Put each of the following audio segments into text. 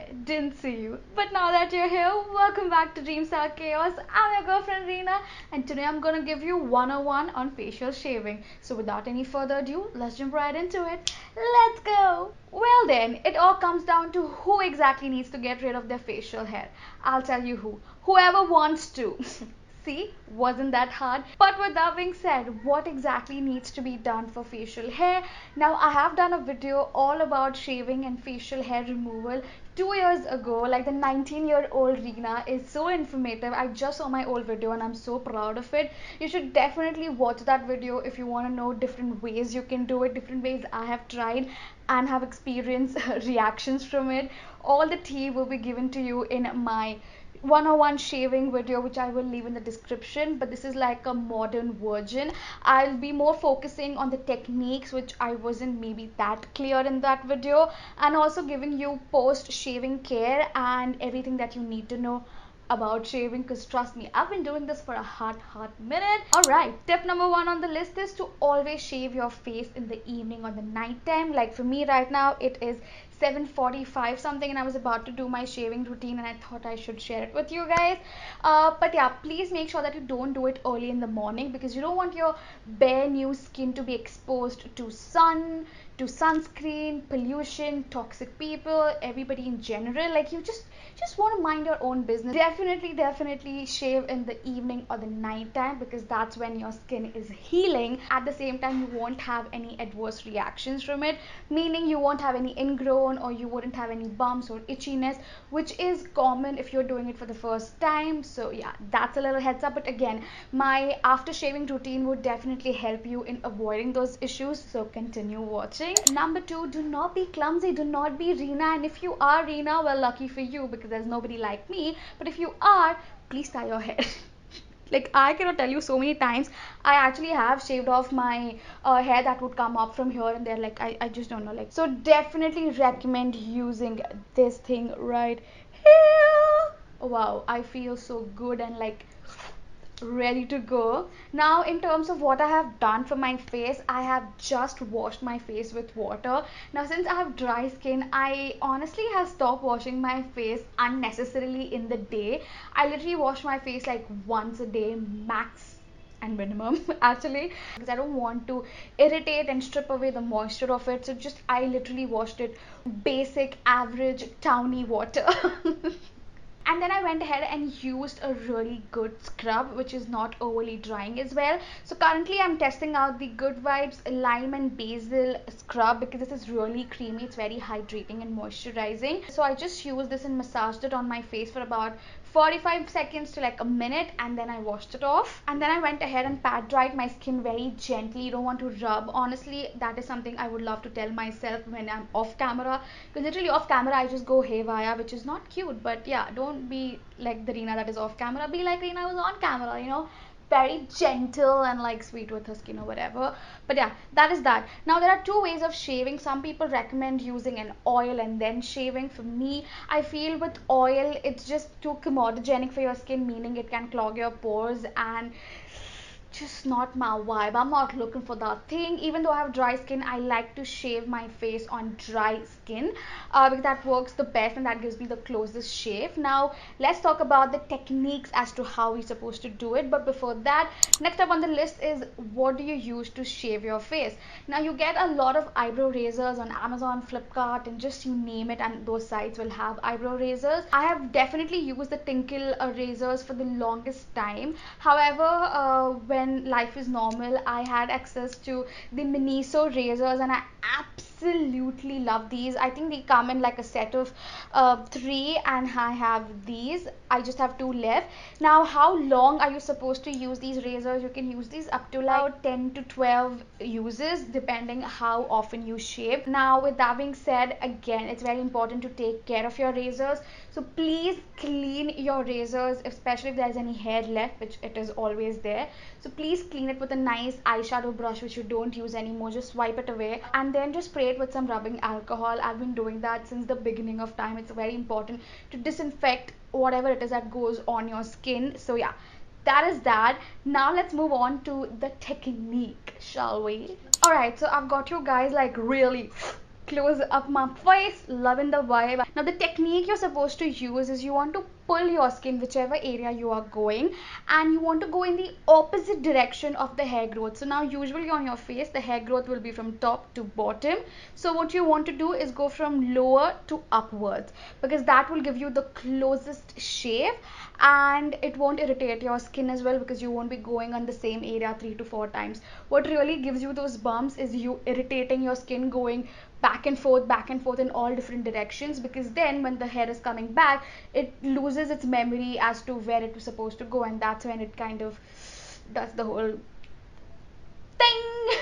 Hi, didn't see you. But now that you're here, welcome back to Dreamstylechaos. I'm your girlfriend Reena, and today I'm gonna give you 101 on facial shaving. So without any further ado, let's jump right into it. Let's go! Well then, it all comes down to who exactly needs to get rid of their facial hair. I'll tell you who. Whoever wants to. See, wasn't that hard? But with that being said, what exactly needs to be done for facial hair? Now, I have done a video all about shaving and facial hair removal 2 years ago. Like, the 19-year-old Reena is so informative. I just saw my old video and I'm so proud of it. You should definitely watch that video if you want to know different ways you can do it, different ways I have tried and have experienced reactions from it. All the tea will be given to you in my 101 shaving video, which I will leave in the description, but this is like a modern version. I'll be more focusing on the techniques which I wasn't maybe that clear in that video, and also giving you post shaving care and everything that you need to know about shaving, because trust me, I've been doing this for a hot minute. All right, tip number one on the list is to always shave your face in the evening or the night time. Like for me right now, it is 7:45 something and I was about to do my shaving routine and I thought I should share it with you guys. But yeah, please make sure that you don't do it early in the morning, because you don't want your bare new skin to be exposed to sun, to sunscreen, pollution, toxic people, everybody in general. Like, you just want to mind your own business. Definitely shave in the evening or the night time, because that's when your skin is healing. At the same time, you won't have any adverse reactions from it, meaning you won't have any ingrown or you wouldn't have any bumps or itchiness, which is common if you're doing it for the first time. So yeah, that's a little heads up. But again, my after shaving routine would definitely help you in avoiding those issues, so continue watching. Number two, do not be clumsy, do not be Reena. And if you are Reena, well, lucky for you, because there's nobody like me. But if you are, please tie your hair. Like, I cannot tell you so many times I actually have shaved off my hair that would come up from here and there. Like, I just don't know. Like, so definitely recommend using this thing right here. Wow, I feel so good and like ready to go. Now, in terms of what I have done for my face, I have just washed my face with water. Now, since I have dry skin, I honestly have stopped washing my face unnecessarily in the day. I literally wash my face like once a day max and minimum actually, because I don't want to irritate and strip away the moisture of it. So just I literally washed it basic average towny water. And then I went ahead and used a really good scrub which is not overly drying as well. So currently I'm testing out the Good Vibes Lime and Basil scrub, because this is really creamy, it's very hydrating and moisturizing. So I just used this and massaged it on my face for about 45 seconds to like a minute, and then I washed it off. And then I went ahead and pat dried my skin very gently. You don't want to rub. Honestly, that is something I would love to tell myself when I'm off camera, because literally off camera I just go haywire, which is not cute. But yeah, don't be like the Reena that is off camera, be like Reena who's on camera, you know, very gentle and like sweet with her skin or whatever. But yeah, that is that. Now, there are two ways of shaving. Some people recommend using an oil and then shaving. For me, I feel with oil it's just too comedogenic for your skin, meaning it can clog your pores and just not my vibe. I'm not looking for that thing. Even though I have dry skin, I like to shave my face on dry skin, because that works the best and that gives me the closest shave. Now, let's talk about the techniques as to how we're supposed to do it. But before that, next up on the list is, what do you use to shave your face? Now, you get a lot of eyebrow razors on Amazon, Flipkart, and just you name it, and those sites will have eyebrow razors. I have definitely used the Tinkle razors for the longest time. However, when life is normal, I had access to the Miniso razors and I absolutely love these. I think they come in like a set of three, and I have these. I just have two left. Now, how long are you supposed to use these razors? You can use these up to like 10 to 12 uses depending how often you shave. Now, with that being said, again, it's very important to take care of your razors. So please clean your razors, especially if there's any hair left, which it is always there. So please clean it with a nice eyeshadow brush which you don't use anymore. Just wipe it away and then just spray it with some rubbing alcohol. I've been doing that since the beginning of time. It's very important to disinfect whatever it is that goes on your skin. So yeah, that is that. Now let's move on to the technique, shall we? Alright, so I've got you guys like really close up my face, loving the vibe. Now the technique you're supposed to use is you want to pull your skin whichever area you are going, and you want to go in the opposite direction of the hair growth. So now usually on your face the hair growth will be from top to bottom, so what you want to do is go from lower to upwards, because that will give you the closest shave and it won't irritate your skin as well, because you won't be going on the same area 3 to 4 times. What really gives you those bumps is you irritating your skin, going back and forth in all different directions, because then when the hair is coming back it loses its memory as to where it was supposed to go, and that's when it kind of does the whole thing.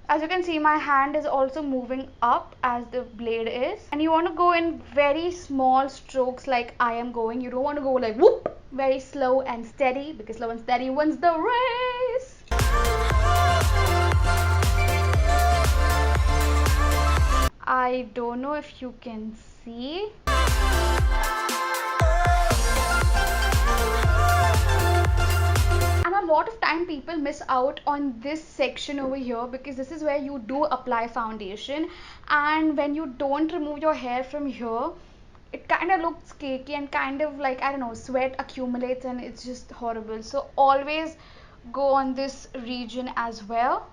As you can see, my hand is also moving up as the blade is, and you want to go in very small strokes like I am going. You don't want to go like whoop, very slow and steady, because slow and steady wins the race. I don't know if you can see. And a lot of time people miss out on this section over here, because this is where you do apply foundation, and when you don't remove your hair from here it kind of looks cakey and kind of like, I don't know, sweat accumulates and it's just horrible. So always go on this region as well.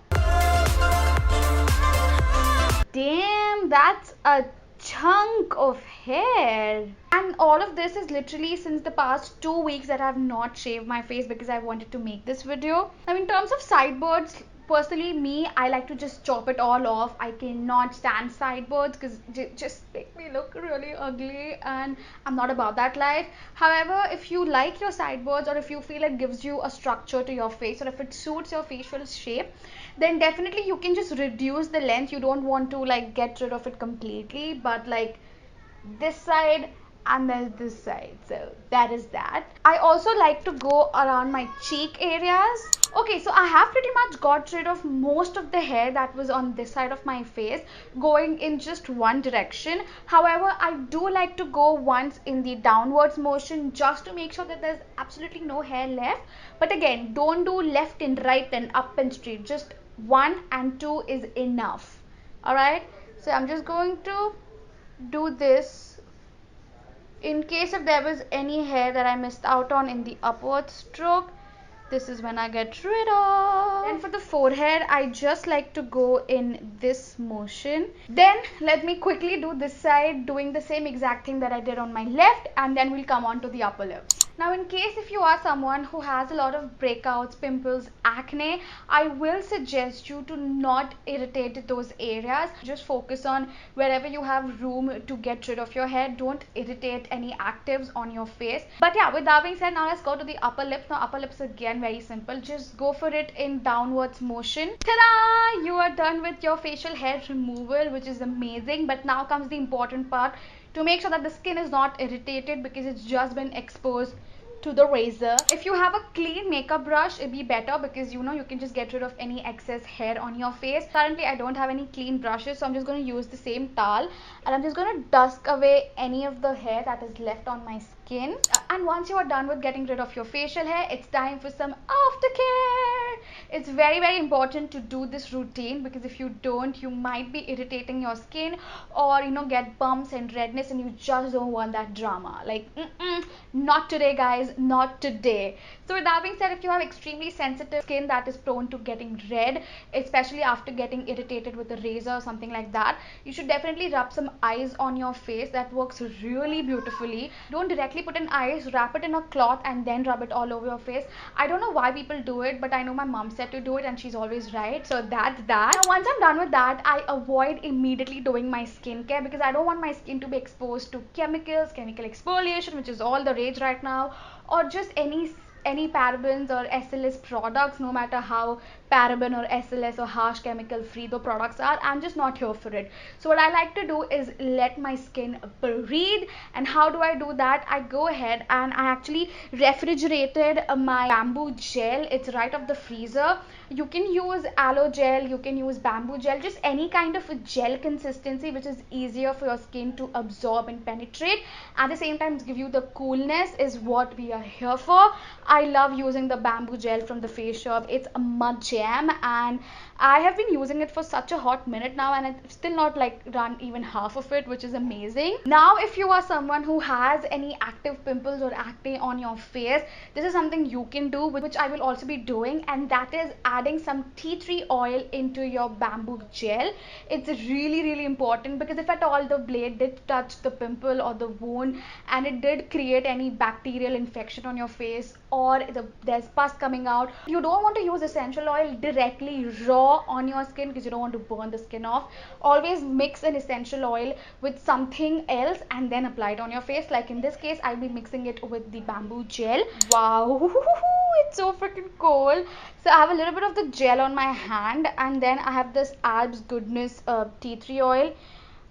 Damn, that's a chunk of hair. And all of this is literally since the past 2 weeks that I have not shaved my face, because I wanted to make this video. Now in terms of sideburns, personally me, I like to just chop it all off. I cannot stand sideburns because they just make me look really ugly, and I'm not about that life. However, if you like your sideburns, or if you feel it gives you a structure to your face, or if it suits your facial shape, then definitely you can just reduce the length. You don't want to like get rid of it completely, but like this side and then this side, so that is that. I also like to go around my cheek areas. Okay, so I have pretty much got rid of most of the hair that was on this side of my face, going in just one direction. However, I do like to go once in the downwards motion, just to make sure that there's absolutely no hair left. But again, don't do left and right and up and straight, just 1 and 2 is enough. Alright, so I'm just going to do this. In case if there was any hair that I missed out on in the upward stroke, this is when I get rid of. Then for the forehead, I just like to go in this motion. Then let me quickly do this side, doing the same exact thing that I did on my left, and then we'll come on to the upper lips. Now in case if you are someone who has a lot of breakouts, pimples, acne, I will suggest you to not irritate those areas. Just focus on wherever you have room to get rid of your hair. Don't irritate any actives on your face. But yeah, with that being said, now let's go to the upper lips. Now upper lips, again, very simple. Just go for it in downwards motion. Ta-da! You are done with your facial hair removal, which is amazing. But now comes the important part, to make sure that the skin is not irritated, because it's just been exposed to the razor. If you have a clean makeup brush, it'd be better, because you know you can just get rid of any excess hair on your face. Currently I don't have any clean brushes, so I'm just going to use the same towel, and I'm just going to dust away any of the hair that is left on my skin. And once you are done with getting rid of your facial hair, it's time for some aftercare. It's very, very important to do this routine, because if you don't, you might be irritating your skin, or you know, get bumps and redness, and you just don't want that drama. Like not today guys, not today. So with that being said, if you have extremely sensitive skin that is prone to getting red, especially after getting irritated with a razor or something like that, you should definitely rub some ice on your face. That works really beautifully. Don't directly put in ice, wrap it in a cloth and then rub it all over your face. I don't know why people do it, but I know my mom said to do it and she's always right. So that's that. Now once I'm done with that, I avoid immediately doing my skincare, because I don't want my skin to be exposed to chemicals, chemical exfoliation, which is all the rage right now, or just any parabens or SLS products. No matter how paraben or SLS or harsh chemical free the products are, I'm just not here for it. So what I like to do is let my skin breathe. And how do I do that? I go ahead and I actually refrigerated my bamboo gel. It's right off the freezer, You can use aloe gel, you can use bamboo gel, just any kind of a gel consistency which is easier for your skin to absorb and penetrate. At the same time, to give you the coolness is what we are here for. I love using the bamboo gel from the Face Shop. It's a mud jam, and I have been using it for such a hot minute now, and I've still not like run even half of it, which is amazing. Now if you are someone who has any active pimples or acne on your face, this is something you can do, which I will also be doing, and that is adding some tea tree oil into your bamboo gel. It's really important, because if at all the blade did touch the pimple or the wound and it did create any bacterial infection on your face, or there's pus coming out, you don't want to use essential oil directly raw on your skin, because you don't want to burn the skin off. Always mix an essential oil with something else and then apply it on your face. Like in this case, I'll be mixing it with the bamboo gel. Wow, it's so freaking cold. So I have a little bit of the gel on my hand, and then I have this Alps Goodness tea tree oil,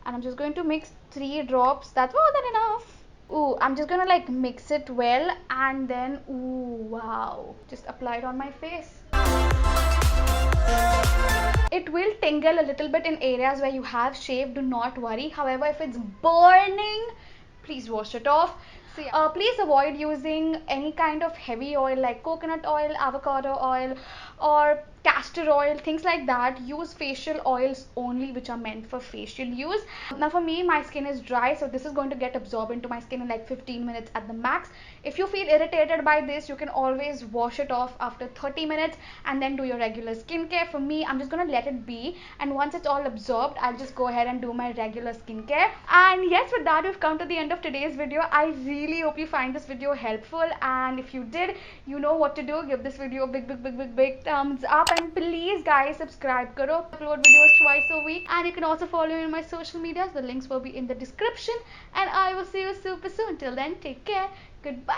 and I'm just going to mix 3 drops. That's more than enough. Ooh, I'm just gonna like mix it well, and then ooh, wow, just apply it on my face. It will tingle a little bit in areas where you have shaved, do not worry. However, if it's burning, please wash it off. So please avoid using any kind of heavy oil like coconut oil, avocado oil, or castor oil, things like that. Use facial oils only, which are meant for facial use. Now for me, my skin is dry, so this is going to get absorbed into my skin in like 15 minutes at the max. If you feel irritated by this, you can always wash it off after 30 minutes and then do your regular skincare. For me, I'm just going to let it be, and once it's all absorbed, I'll just go ahead and do my regular skincare. And yes, with that, we've come to the end of today's video. I really hope you find this video helpful, and if you did, you know what to do. Give this video a big thumbs up, and please guys, subscribe karo. I upload videos twice a week, and you can also follow me on my social medias. The links will be in the description, and I will see you super soon. Till then, take care. Goodbye.